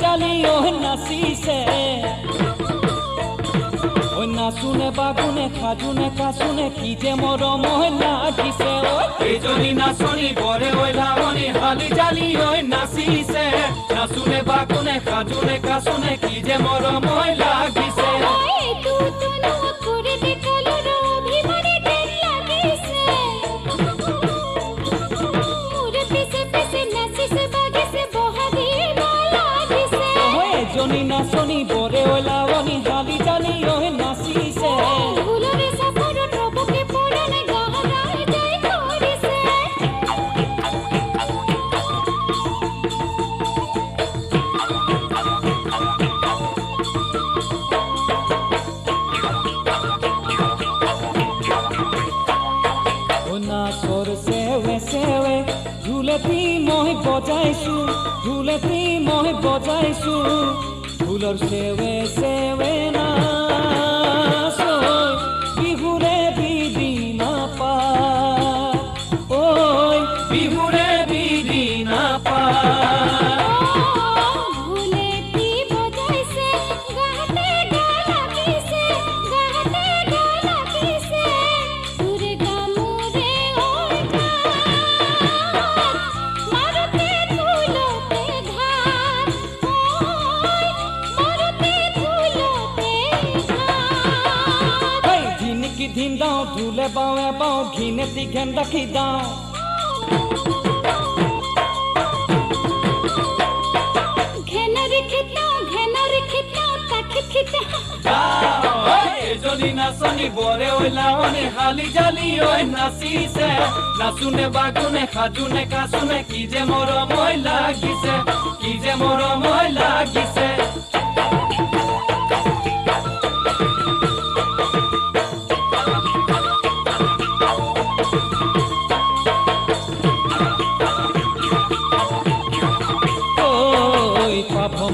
জালি ঐ নাচিছে ঐ নাচুনে বাগুনে খাজুনে কাচুনে কি যে মৰম লাগিছে এইজনী নাচনী বৰে ঐ লাৱনী হালি জালি ঐ নাচিছে নাচুনে বাগুনে খাজুনে কাচুনে কি যে মৰম লাগিছে জনী নাচনী বৰে ঐ লাৱনী হালি জালি ঐ নাচিছে নাচৰ চেৱে চেৱে ঢোলেটি মই বজাইছো ঢোলেটি মই বজাইছো ফুলৰ চেৱে চেৱে নাচ বিহুৰে বিধি নাপা ঐ বিহুৰে বিধি নাপা ধিন দাও ঢোলে বাওয়ে বাও ঘিনেতি ঘেন রাখি দাও ঘেনরি খিতাও তাকি খিতাও এজনী নাচনী বৰে ঐ লাৱনী হালি জালি ঐ নাচিছে নাচুনে বাগুনে খাজুনে কাচুনে কি যে মৰম লাগিছে কি যে মৰম লাগিছে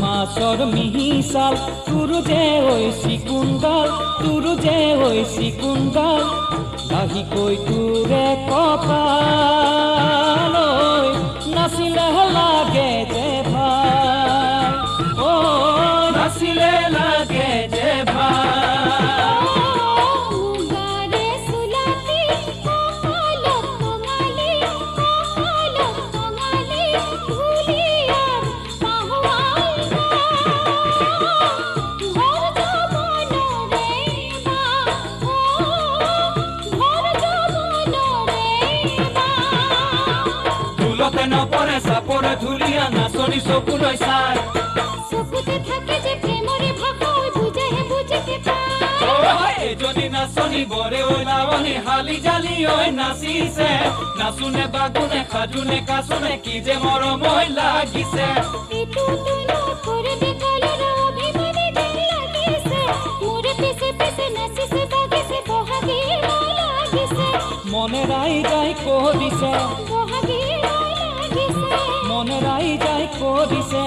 মাছৰ মিহিচাল তোৰো যে ঐ চিকুণডাল তোৰো যে ঐ চিকুণডাল লাহিকৈ তোৰে কপাল নাচিলে লাগে যে ভাল ঐ নাচিলে লাগে যে ভাল নপৰে চাপৰে ধুলিয়া নাচনী চকুলৈ চাই চকুতে থাকে যে প্ৰেমৰে ভাষা বুজেহে বুজিতে পায় এজনী নাচনী বৰে ঐ লাৱনী হালি জালি ঐ নাচিছে নাচুনে বাগুনে খাজুনে কাচুনে কি যে মৰম লাগিছে মনে রাই যাই কদিছে মনে রাই যাই কদিছে